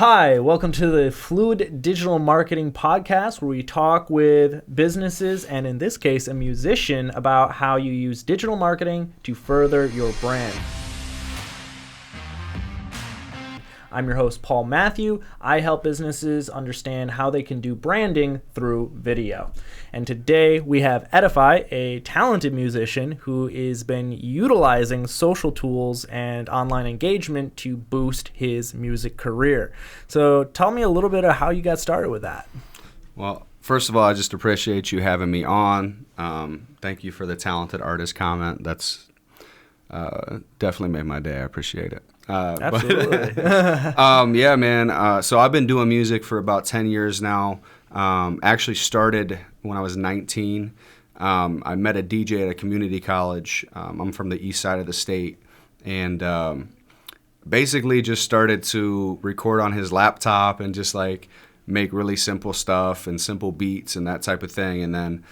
Hi, welcome to the Fluid Digital Marketing Podcast, where we talk with businesses and, in this case, a musician about how you use digital marketing to further your brand. I'm your host, Paul Matthew. I help businesses understand how they can do branding through video. And today we have Edify, a talented musician who has been utilizing social tools and online engagement to boost his music career. So tell me a little bit of how you got started with that. Well, first of all, I just appreciate you having me on. Thank you for the talented artist comment. That's definitely made my day. I appreciate it. Absolutely. Yeah, man. So I've been doing music for about 10 years now. Actually started when I was 19. I met a DJ at a community college. I'm from the east side of the state. And basically just started to record on his laptop and just like make really simple stuff and simple beats and that type of thing. And then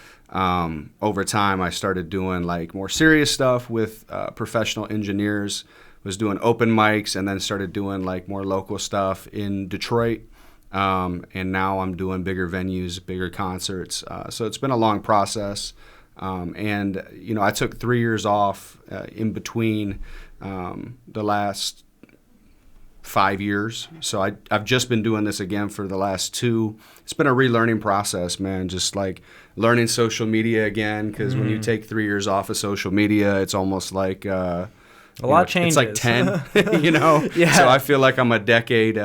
over time, I started doing like more serious stuff with professional engineers. Was doing open mics and then started doing like more local stuff in Detroit. And now I'm doing bigger venues, bigger concerts. So it's been a long process. And, you know, I took 3 years off in between the last 5 years. So I've just been doing this again for the last 2. It's been a relearning process, man. Just like learning social media again. Because when you take 3 years off of social media, it's almost like... A lot changes. It's like 10, you know? Yeah. So I feel like I'm a decade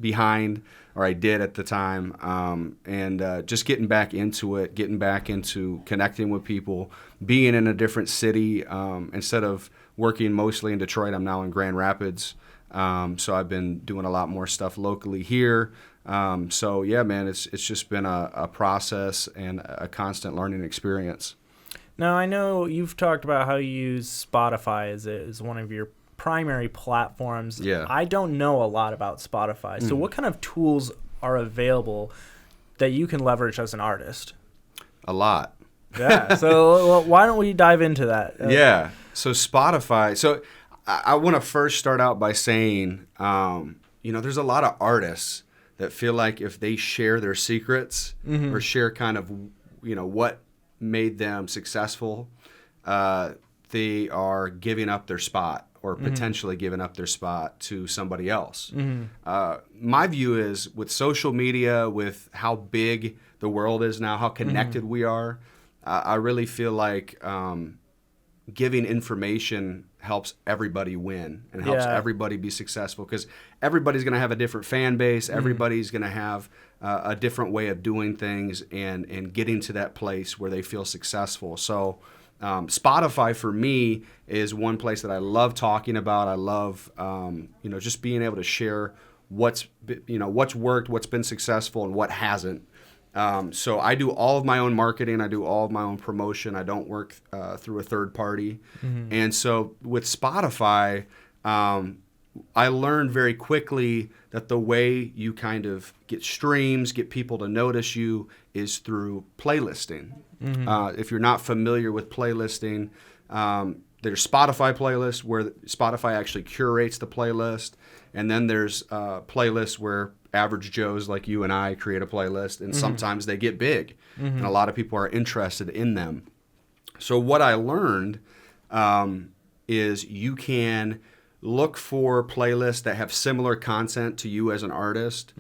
behind, or I did at the time. And just getting back into it, getting back into connecting with people, being in a different city. Instead of working mostly in Detroit, I'm now in Grand Rapids. So I've been doing a lot more stuff locally here. So yeah, man, it's just been a process and a constant learning experience. Now, I know you've talked about how you use Spotify as one of your primary platforms. Yeah. I don't know a lot about Spotify. So what kind of tools are available that you can leverage as an artist? A lot. Yeah. So why don't we dive into that? Yeah. So Spotify. So I want to first start out by saying, you know, there's a lot of artists that feel like if they share their secrets or share kind of, you know, what made them successful, they are giving up their spot or potentially giving up their spot to somebody else. My view is with social media, with how big the world is now, how connected we are, I really feel like giving information helps everybody win and helps everybody be successful, because everybody's going to have a different fan base. Everybody's going to have a different way of doing things and getting to that place where they feel successful. So Spotify for me is one place that I love talking about. I love, you know, just being able to share what's worked, what's been successful, and what hasn't. So I do all of my own marketing. I do all of my own promotion. I don't work through a third party. And so with Spotify, I learned very quickly that the way you kind of get streams, get people to notice you, is through playlisting. If you're not familiar with playlisting, there's Spotify playlists where Spotify actually curates the playlist. And then there's playlists where average Joes like you and I create a playlist, and sometimes they get big, and a lot of people are interested in them. So what I learned is you can look for playlists that have similar content to you as an artist,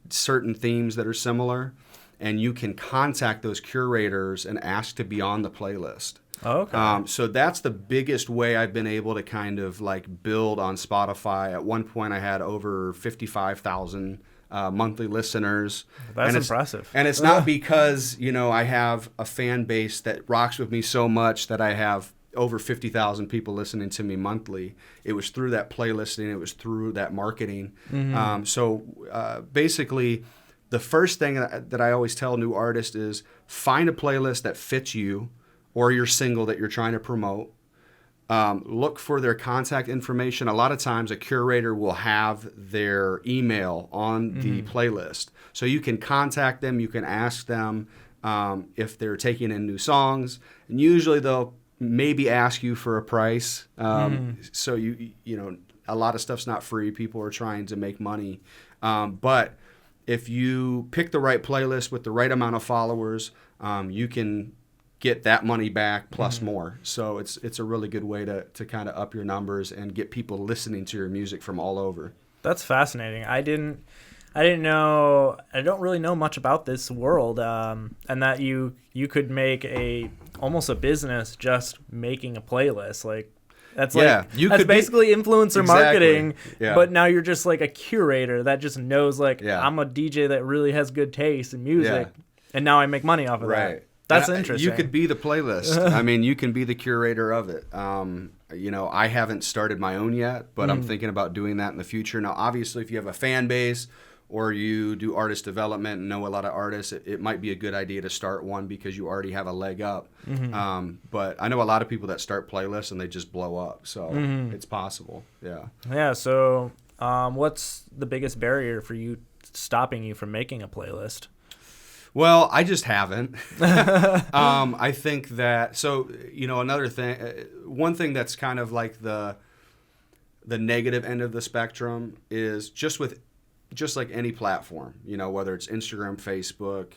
certain themes that are similar, and you can contact those curators and ask to be on the playlist. Okay. So that's the biggest way I've been able to kind of like build on Spotify. At one point I had over 55,000 monthly listeners. That's impressive. And it's not because, you know, I have a fan base that rocks with me so much that I have over 50,000 people listening to me monthly. It was through that playlisting. It was through that marketing. So basically, the first thing that I always tell new artists is find a playlist that fits you or your single that you're trying to promote. Look for their contact information. A lot of times a curator will have their email on the playlist. So you can contact them. You can ask them if they're taking in new songs. And usually they'll maybe ask you for a price. So you know, a lot of stuff's not free. People are trying to make money. But if you pick the right playlist with the right amount of followers, you can get that money back plus more. So it's a really good way to kind of up your numbers and get people listening to your music from all over. That's fascinating. I didn't know. I don't really know much about this world, and that you could make almost a business just making a playlist. Like that's basically influencer marketing. Yeah. But now you're just like a curator that just knows I'm a DJ that really has good taste in music, and now I make money off of that. That's interesting. You could be the playlist. I mean, you can be the curator of it. I haven't started my own yet, but I'm thinking about doing that in the future. Now, obviously, if you have a fan base or you do artist development and know a lot of artists, it might be a good idea to start one because you already have a leg up. But I know a lot of people that start playlists and they just blow up. So it's possible. Yeah. Yeah. So what's the biggest barrier for you stopping you from making a playlist? Well, I just haven't. I think that, another thing, one thing that's kind of like the negative end of the spectrum is just like any platform, whether it's Instagram, Facebook,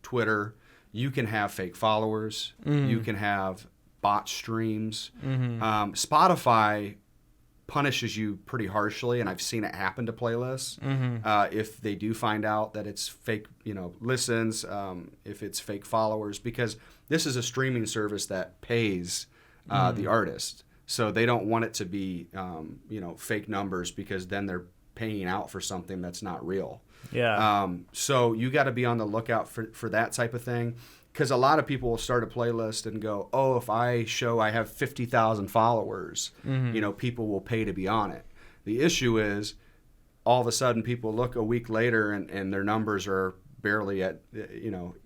Twitter, you can have fake followers, you can have bot streams. Spotify punishes you pretty harshly, and I've seen it happen to playlists. If they do find out that it's fake, listens, if it's fake followers, because this is a streaming service that pays the artist, so they don't want it to be, fake numbers, because then they're paying out for something that's not real. Yeah. So you got to be on the lookout for that type of thing. Because a lot of people will start a playlist and go, oh, if I show I have 50,000 followers, people will pay to be on it. The issue is all of a sudden people look a week later and their numbers are barely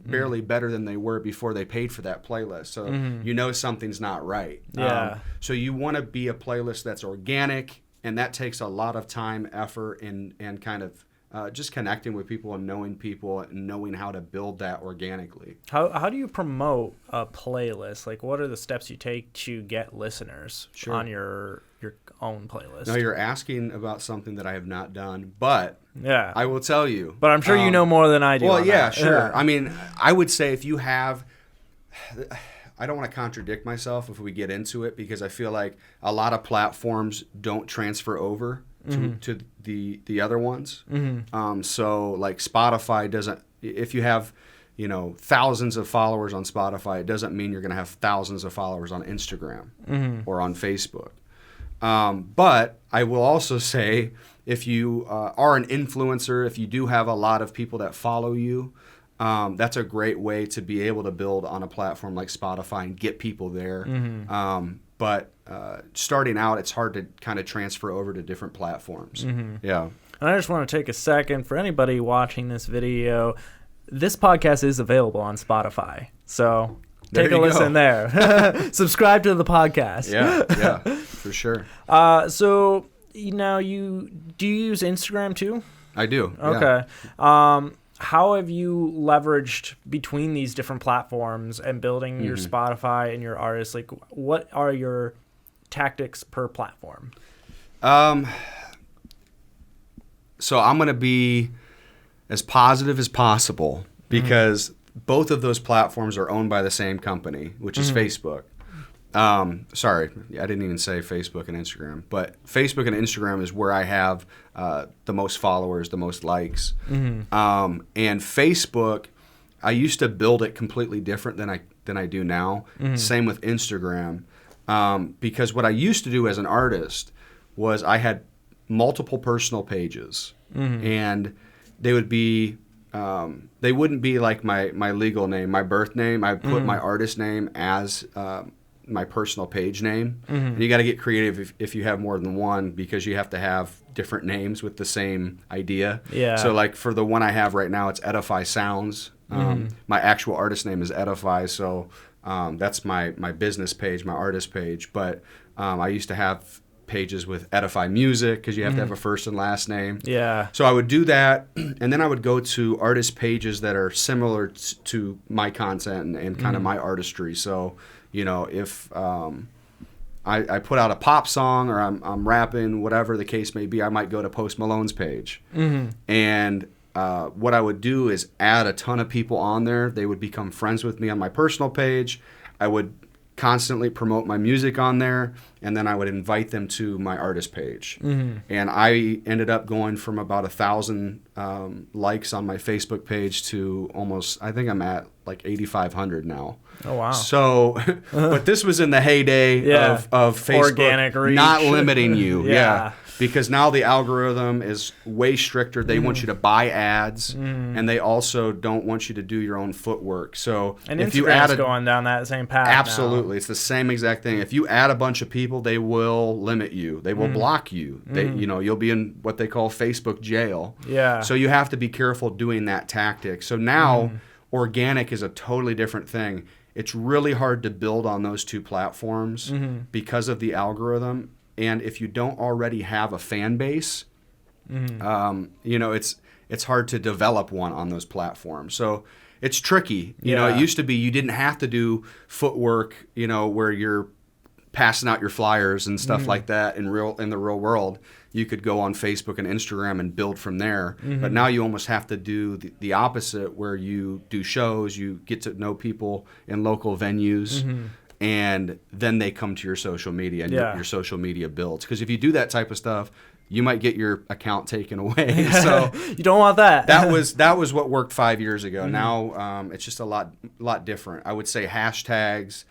barely better than they were before they paid for that playlist. So something's not right. Yeah. So you want to be a playlist that's organic, and that takes a lot of time, effort, and kind of just connecting with people and knowing how to build that organically. How do you promote a playlist? Like, what are the steps you take to get listeners on your own playlist? No, you're asking about something that I have not done, but I will tell you. But I'm sure you know more than I do. Well, yeah, sure. Yeah. I mean, I would say if you have... I don't want to contradict myself if we get into it, because I feel like a lot of platforms don't transfer over to the other ones. So like Spotify doesn't, if you have, thousands of followers on Spotify, it doesn't mean you're going to have thousands of followers on Instagram or on Facebook. But I will also say, if you are an influencer, if you do have a lot of people that follow you, that's a great way to be able to build on a platform like Spotify and get people there. But starting out, it's hard to kind of transfer over to different platforms. Yeah. And I just want to take a second for anybody watching this video. This podcast is available on Spotify, so take a listen there. Subscribe to the podcast. Yeah, for sure. So now do you use Instagram too? I do. Okay. Yeah. How have you leveraged between these different platforms and building your Spotify and your artists? Like, what are your tactics per platform? So I'm going to be as positive as possible, because both of those platforms are owned by the same company, which is Facebook. Sorry, I didn't even say Facebook and Instagram, but Facebook and Instagram is where I have the most followers, the most likes. And Facebook, I used to build it completely different than I do now. Same with Instagram, because what I used to do as an artist was I had multiple personal pages, and they would be they wouldn't be like my legal name, my birth name. I put my artist name as my personal page name. And you got to get creative if you have more than one, because you have to have different names with the same idea. Yeah. So like for the one I have right now, it's Edify Sounds. My actual artist name is Edify, so that's my business page, my artist page. But I used to have pages with Edify Music, because you have to have a first and last name. Yeah. So I would do that, and then I would go to artist pages that are similar to my content and kind of my artistry. So if I put out a pop song or I'm rapping, whatever the case may be, I might go to Post Malone's page. And what I would do is add a ton of people on there. They would become friends with me on my personal page. I would constantly promote my music on there, and then I would invite them to my artist page. And I ended up going from about 1,000 likes on my Facebook page to almost, I think I'm at like 8,500 now. Oh, wow. So, but this was in the heyday of Facebook organic reach. not limiting you. Because now the algorithm is way stricter. They want you to buy ads, and they also don't want you to do your own footwork. So and if Instagram's you add going down that same path. Absolutely. It's the same exact thing. If you add a bunch of people, they will limit you. They will block you. They, you'll be in what they call Facebook jail. Yeah. So you have to be careful doing that tactic. So now organic is a totally different thing. It's really hard to build on those two platforms because of the algorithm. And if you don't already have a fan base, it's hard to develop one on those platforms. So it's tricky. You know, it used to be you didn't have to do footwork, where you're passing out your flyers and stuff like that in the real world. You could go on Facebook and Instagram and build from there. But now you almost have to do the opposite, where you do shows, you get to know people in local venues. And then they come to your social media, and your social media builds. Because if you do that type of stuff, you might get your account taken away. So you don't want that. that was what worked 5 years ago. Now it's just a lot different. I would say hashtags,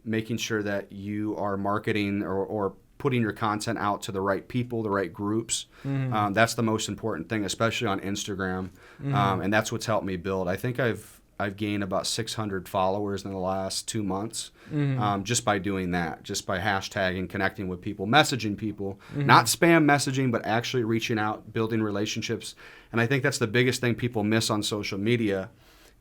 making sure that you are marketing or putting your content out to the right people, the right groups. That's the most important thing, especially on Instagram. And that's what's helped me build. I think I've gained about 600 followers in the last 2 months just by doing that, just by hashtagging, connecting with people, messaging people, not spam messaging, but actually reaching out, building relationships. And I think that's the biggest thing people miss on social media,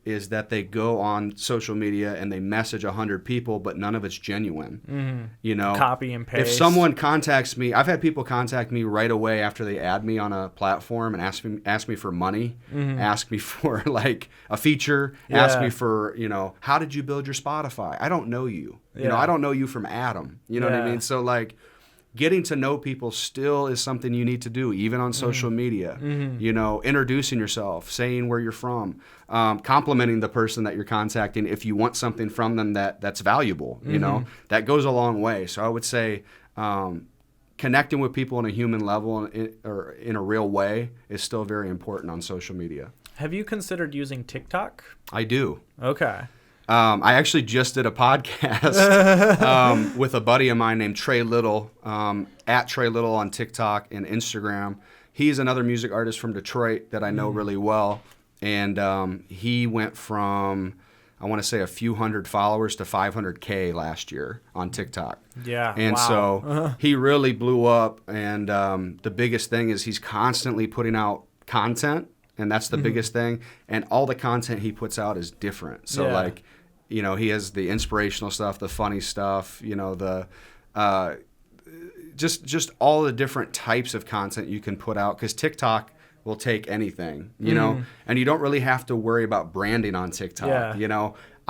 is that they go on social media and they message 100 people, but none of it's genuine. Copy and paste. If someone contacts me, I've had people contact me right away after they add me on a platform and ask me for money, ask me for like a feature, ask me for, how did you build your Spotify? I don't know you. I don't know you from Adam. You know what I mean? So like, getting to know people still is something you need to do, even on social media. Introducing yourself, saying where you're from, complimenting the person that you're contacting if you want something from them that's valuable. That goes a long way. So I would say connecting with people on a human level or in a real way is still very important on social media. Have you considered using TikTok? I do. Okay. I actually just did a podcast with a buddy of mine named Trey Little, at Trey Little on TikTok and Instagram. He's another music artist from Detroit that I know really well. And he went from, I want to say, a few hundred followers to 500K last year on TikTok. Yeah. And so he really blew up. And the biggest thing is he's constantly putting out content. And that's the biggest thing. And all the content he puts out is different. So he has the inspirational stuff, the funny stuff, the just all the different types of content you can put out, because TikTok will take anything, and you don't really have to worry about branding on TikTok.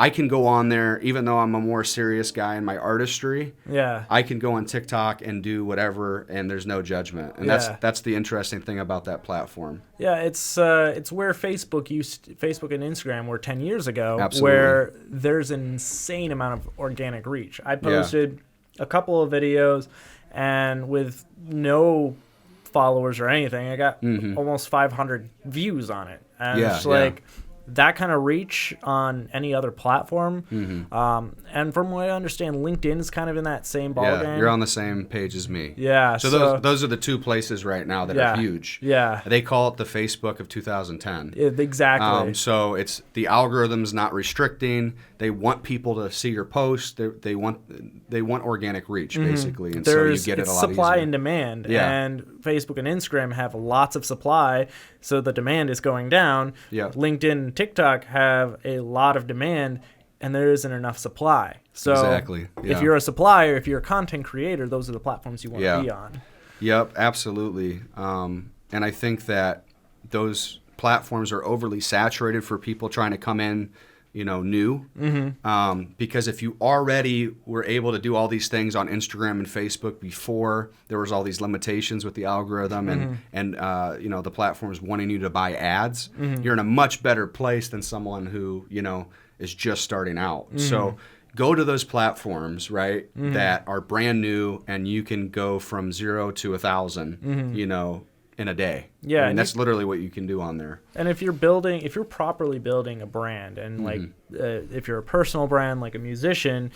I can go on there, even though I'm a more serious guy in my artistry. I can go on TikTok and do whatever, and there's no judgment. And that's the interesting thing about that platform. Yeah, it's where Facebook and Instagram were 10 years ago. Absolutely. Where there's an insane amount of organic reach. I posted a couple of videos, and with no followers or anything, I got almost 500 views on it. And it's like that kind of reach on any other platform. And from what I understand, LinkedIn is kind of in that same ballgame. Yeah, you're on the same page as me. Yeah. So those are the two places right now that are huge. Yeah. They call it the Facebook of 2010. Exactly. So it's the algorithm's not restricting. They want people to see your post. They want organic reach, basically. And so you get it a lot easier. Supply and demand. Yeah. And Facebook and Instagram have lots of supply, so the demand is going down. Yeah. LinkedIn and TikTok have a lot of demand, and there isn't enough supply. So exactly. If you're a supplier, if you're a content creator, those are the platforms you want to be on. Yep, absolutely. And I think that those platforms are overly saturated for people trying to come in new. Because if you already were able to do all these things on Instagram and Facebook before there was all these limitations with the algorithm and the platforms wanting you to buy ads, you're in a much better place than someone who, is just starting out. So go to those platforms, right, that are brand new, and you can go from 0 to 1,000, in a day. Yeah, and that's literally what you can do on there. And if you're properly building a brand, and like if you're a personal brand, like a musician,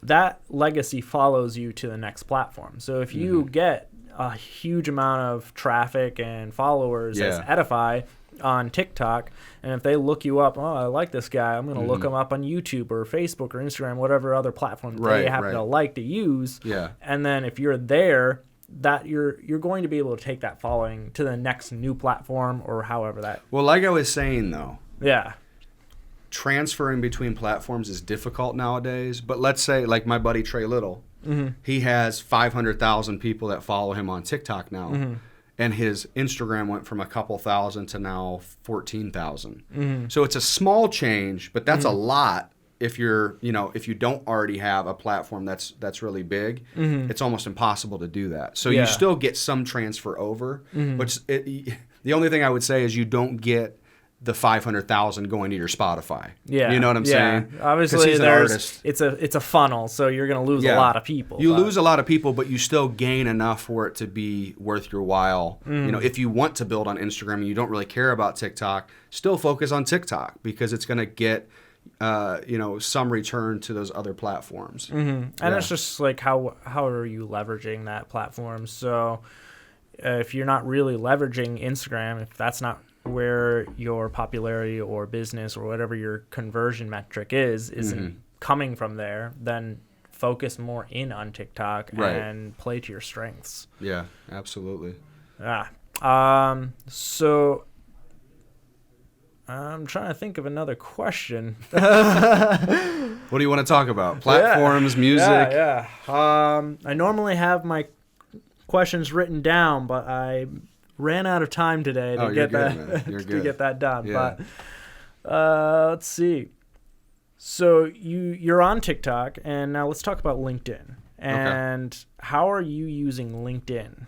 that legacy follows you to the next platform. So if you get a huge amount of traffic and followers as Edify on TikTok, and if they look you up, I like this guy, I'm going to look him up on YouTube or Facebook or Instagram, whatever other platform they happen to like to use. And then if you're there, that you're going to be able to take that following to the next new platform, or however that. Well, like I was saying though, transferring between platforms is difficult nowadays. But let's say, like my buddy Trey Little, he has 500,000 people that follow him on TikTok now, and his Instagram went from a couple thousand to now 14,000. So it's a small change, but that's a lot. If you're, if you don't already have a platform that's really big, it's almost impossible to do that. So you still get some transfer over, but the only thing I would say is you don't get the 500,000 going to your Spotify. Yeah, you know what I'm saying? Obviously, it's a funnel, so you're going to lose a lot of people. You lose a lot of people, but you still gain enough for it to be worth your while. If you want to build on Instagram and you don't really care about TikTok, still focus on TikTok, because it's going to get some return to those other platforms. And it's just like how are you leveraging that platform? So if you're not really leveraging Instagram, if that's not where your popularity or business or whatever your conversion metric isn't coming from there, then focus more in on TikTok and play to your strengths. Yeah, absolutely. So I'm trying to think of another question. What do you want to talk about? Platforms, music? I normally have my questions written down, but I ran out of time today to get that done. Yeah. But let's see. So you're on TikTok, and now let's talk about LinkedIn. And how are you using LinkedIn?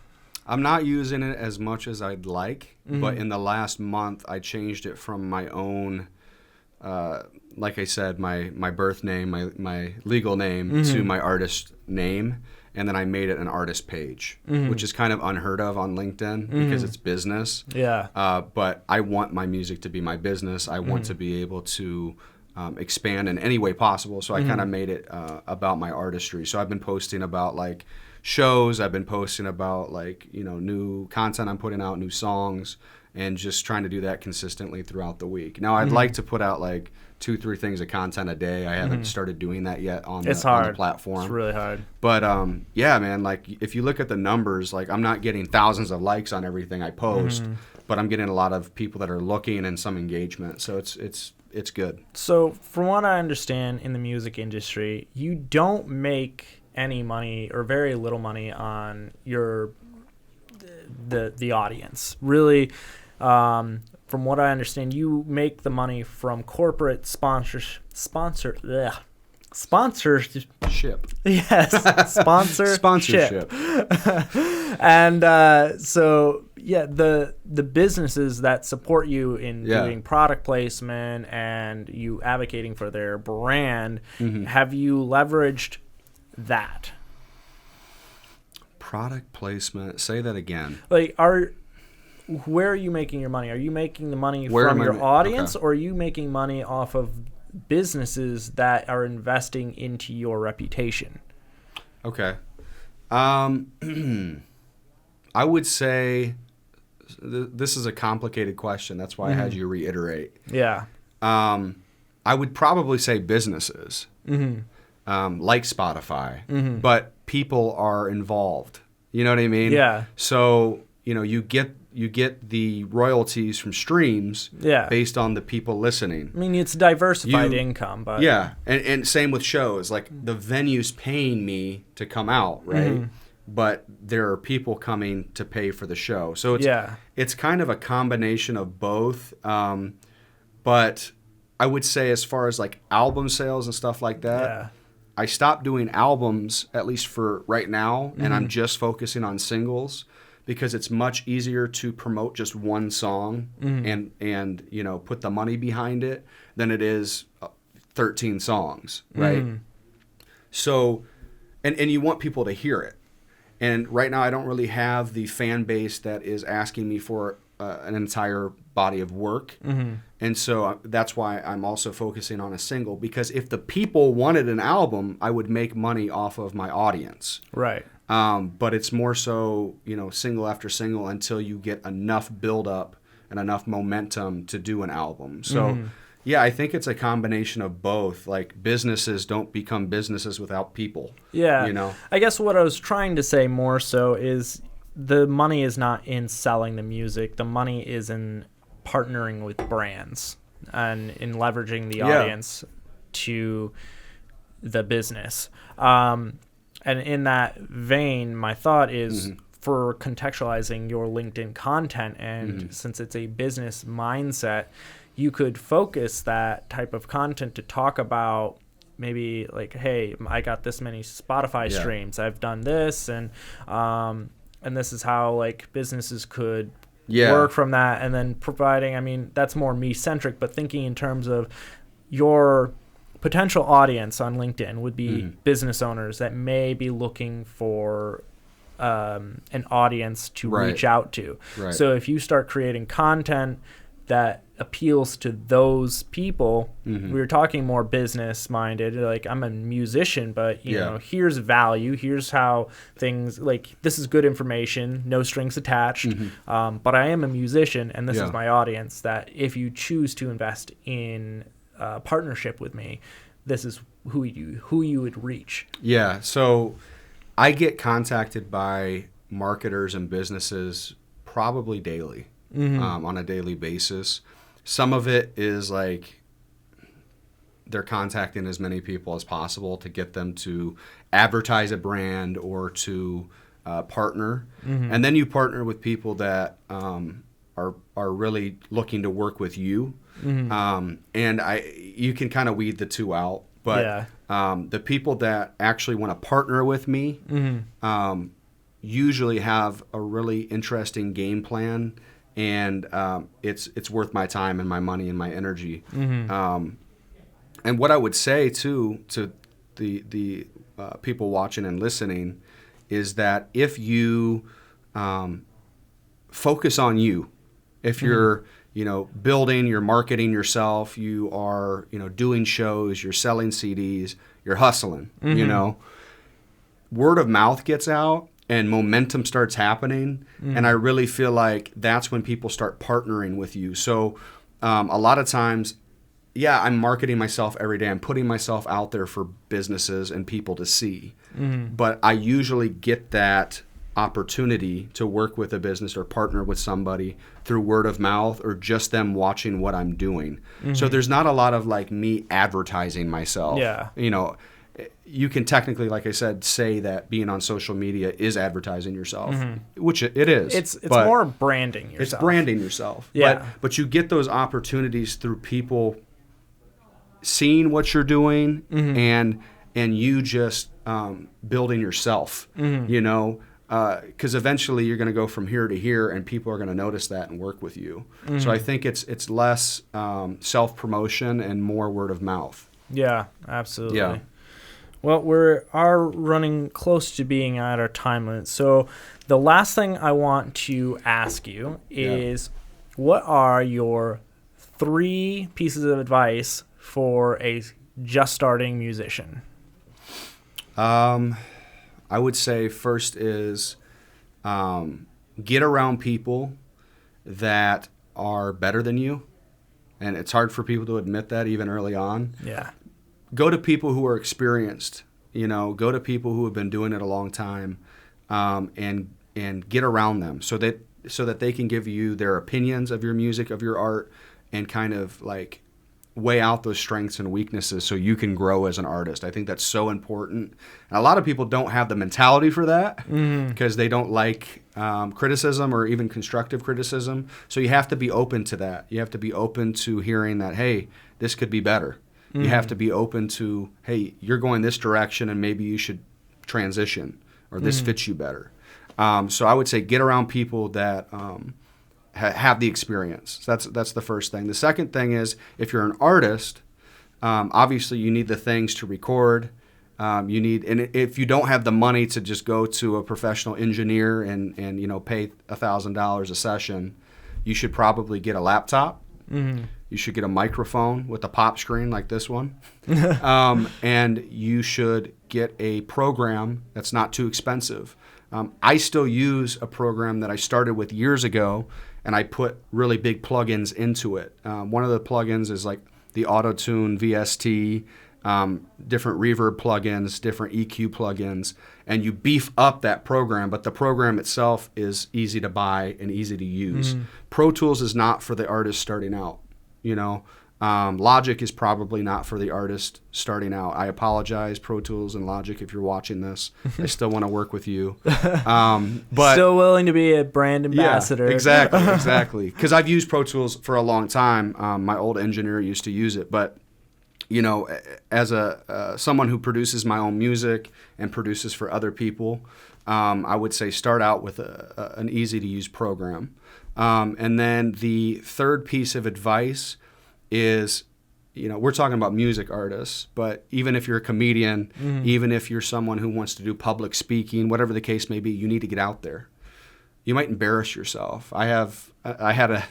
I'm not using it as much as I'd like, but in the last month, I changed it from my own, like I said, my birth name, my legal name, to my artist name, and then I made it an artist page, which is kind of unheard of on LinkedIn because it's business. But I want my music to be my business. I want to be able to expand in any way possible, so I kind of made it about my artistry. So I've been posting about like shows, I've been posting about like new content I'm putting out, new songs, and just trying to do that consistently throughout the week. Now I'd like to put out like 2-3 things of content a day. I haven't started doing that yet on the platform. It's really hard. But yeah, man, like if you look at the numbers, like I'm not getting thousands of likes on everything I post, but I'm getting a lot of people that are looking and some engagement. So it's good. So from what I understand in the music industry, you don't make any money or very little money on the audience. Really, from what I understand, you make the money from corporate sponsorship. Yes, sponsorship. And so yeah, the businesses that support you in doing product placement and you advocating for their brand, have you leveraged that? Product placement, say that again. Like, where are you making your money? Are you making the money from your audience, or are you making money off of businesses that are investing into your reputation? Okay. I would say this is a complicated question. That's why I had you reiterate. Yeah. I would probably say businesses. Like Spotify, but people are involved. You know what I mean? Yeah. So you get the royalties from streams based on the people listening. I mean, it's diversified income, but and same with shows. Like the venue's paying me to come out, right? But there are people coming to pay for the show. So it's kind of a combination of both. But I would say as far as like album sales and stuff like that, Yeah. I stopped doing albums, at least for right now, and I'm just focusing on singles because it's much easier to promote just one song and you know, put the money behind it than it is 13 songs, right? So, and you want people to hear it. And right now I don't really have the fan base that is asking me for an entire body of work. And so that's why I'm also focusing on a single, because if the people wanted an album, I would make money off of my audience. Right. But it's more so, you know, single after single until you get enough buildup and enough momentum to do an album. So, yeah, I think it's a combination of both. Like, businesses don't become businesses without people. Yeah. You know? I guess what I was trying to say more so is the money is not in selling the music. The money is in partnering with brands and in leveraging the audience to the business. And in that vein, my thought is for contextualizing your LinkedIn content, and since it's a business mindset, you could focus that type of content to talk about maybe like, hey, I got this many Spotify streams, I've done this, and this is how like businesses could work from that, and then providing, I mean, that's more me-centric, but thinking in terms of your potential audience on LinkedIn would be business owners that may be looking for an audience to reach out to. Right. So if you start creating content that appeals to those people, we were talking more business minded, like I'm a musician, but you know, here's value, here's how things, like this is good information, no strings attached, but I am a musician and this is my audience, that if you choose to invest in partnership with me, this is who you would reach. Yeah. So I get contacted by marketers and businesses probably daily. On a daily basis. Some of it is like they're contacting as many people as possible to get them to advertise a brand or to partner. And then you partner with people that are really looking to work with you. And you can kind of weed the two out. But the people that actually want to partner with me usually have a really interesting game plan. And it's worth my time and my money and my energy. And what I would say too to the people watching and listening is that if you focus on you, if you're building, you're marketing yourself, you are doing shows, you're selling CDs, you're hustling, word of mouth gets out. And momentum starts happening, and I really feel like that's when people start partnering with you. So a lot of times, I'm marketing myself every day. I'm putting myself out there for businesses and people to see. But I usually get that opportunity to work with a business or partner with somebody through word of mouth or just them watching what I'm doing. So there's not a lot of like me advertising myself. You can technically, like I said, say that being on social media is advertising yourself, which it is. It's more branding yourself. It's branding yourself. Yeah. But you get those opportunities through people seeing what you're doing and you just building yourself, because eventually you're going to go from here to here and people are going to notice that and work with you. So I think it's less self-promotion and more word of mouth. Yeah, absolutely. Yeah. Well, we are running close to being at our time limit. So the last thing I want to ask you is, what are your 3 pieces of advice for a just starting musician? I would say first is get around people that are better than you. And it's hard for people to admit that even early on. Yeah. Go to people who are experienced, go to people who have been doing it a long time, and get around them so that they can give you their opinions of your music, of your art, and kind of like weigh out those strengths and weaknesses so you can grow as an artist. I think that's so important. And a lot of people don't have the mentality for that because they don't like criticism or even constructive criticism. So you have to be open to that. You have to be open to hearing that, hey, this could be better. You have to be open to, hey, you're going this direction and maybe you should transition, or this fits you better. So I would say get around people that have the experience. So that's the first thing. The second thing is, if you're an artist, obviously you need the things to record. And if you don't have the money to just go to a professional engineer and pay $1,000 a session, you should probably get a laptop. You should get a microphone with a pop screen like this one. And you should get a program that's not too expensive. I still use a program that I started with years ago, and I put really big plugins into it. One of the plugins is like the Auto-Tune VST, different reverb plugins, different EQ plugins, and you beef up that program, but the program itself is easy to buy and easy to use. Pro Tools is not for the artist starting out. Logic is probably not for the artist starting out. I apologize, Pro Tools and Logic, if you're watching this. I still want to work with you. But still willing to be a brand ambassador. Yeah, exactly. Because I've used Pro Tools for a long time. My old engineer used to use it. But, as someone who produces my own music and produces for other people, I would say start out with an easy-to-use program. And then the third piece of advice is, we're talking about music artists, but even if you're a comedian, even if you're someone who wants to do public speaking, whatever the case may be, you need to get out there. You might embarrass yourself. I had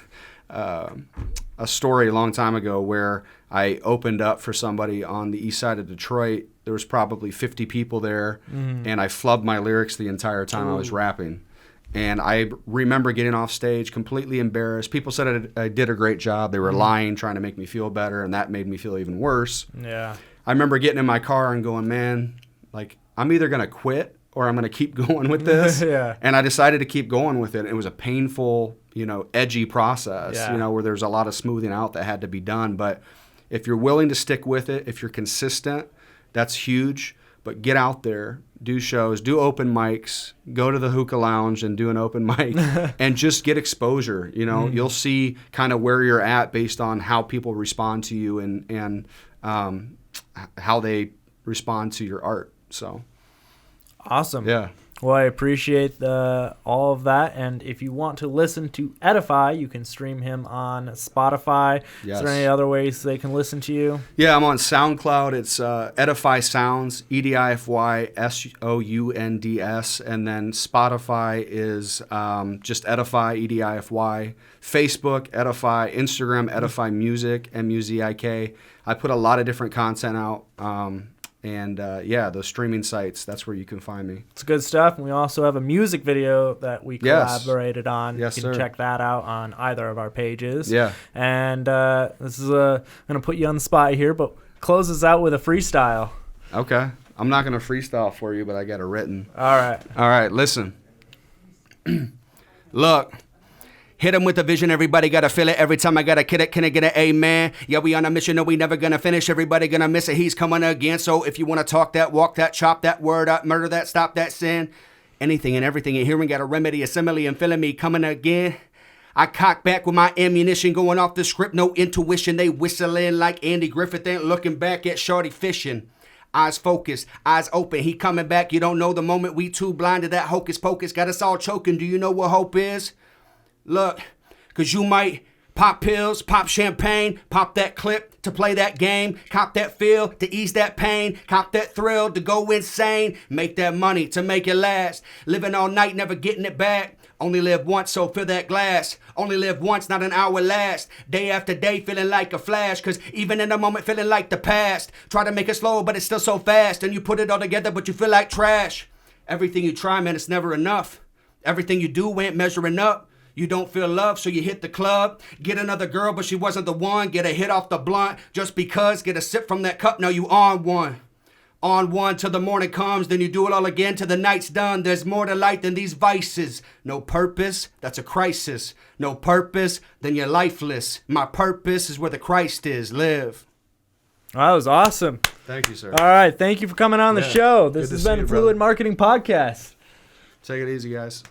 a story a long time ago where I opened up for somebody on the east side of Detroit. There was probably 50 people there, and I flubbed my lyrics the entire time I was rapping. And I remember getting off stage completely embarrassed. People said I did a great job. They were lying, trying to make me feel better, and that made me feel even worse. Yeah. I remember getting in my car and going, man, like, I'm either going to quit or I'm going to keep going with this. Yeah. And I decided to keep going with it. It was a painful, edgy process, where there's a lot of smoothing out that had to be done. But if you're willing to stick with it, if you're consistent, that's huge. But get out there, do shows, do open mics, go to the hookah lounge and do an open mic, and just get exposure. You'll see kind of where you're at based on how people respond to you and how they respond to your art. So awesome. Yeah. Well, I appreciate all of that. And if you want to listen to Edify, you can stream him on Spotify. Yes. Is there any other ways they can listen to you? Yeah, I'm on SoundCloud. It's Edify Sounds, Edify Sounds. And then Spotify is just Edify, Edify. Facebook, Edify. Instagram, Edify Music, Muzik. I put a lot of different content out. And those streaming sites, that's where you can find me. It's good stuff. And we also have a music video that we collaborated on. Yes, you can check that out on either of our pages. Yeah. And this is going to put you on the spot here, but close us out with a freestyle. Okay. I'm not going to freestyle for you, but I got it written. All right. Listen. Look. Hit him with a vision, everybody gotta feel it. Every time I gotta kid it, can I get an amen? Yeah, we on a mission, no, we never gonna finish. Everybody gonna miss it, he's coming again. So if you wanna talk that, walk that, chop that word up, murder that, stop that sin. Anything and everything you're hearing got a remedy, a simile, and feeling me coming again. I cock back with my ammunition, going off the script, no intuition. They whistling like Andy Griffith, ain't looking back at shorty fishing. Eyes focused, eyes open, he coming back. You don't know the moment, we too blind to that hocus pocus. Got us all choking, do you know what hope is? Look, because you might pop pills, pop champagne, pop that clip to play that game, cop that feel to ease that pain, cop that thrill to go insane, make that money to make it last, living all night, never getting it back. Only live once, so fill that glass. Only live once, not an hour last. Day after day, feeling like a flash. Cause even in the moment, feeling like the past. Try to make it slow, but it's still so fast. And you put it all together, but you feel like trash. Everything you try, man, it's never enough. Everything you do ain't measuring up. You don't feel love, so you hit the club. Get another girl, but she wasn't the one. Get a hit off the blunt just because. Get a sip from that cup, now you on one. On one till the morning comes, then you do it all again till the night's done. There's more to life than these vices. No purpose, that's a crisis. No purpose, then you're lifeless. My purpose is where the Christ is. Live. That was awesome. Thank you, sir. All right, thank you for coming on the show. This has been you, Fluid brother. Marketing Podcast. Take it easy, guys.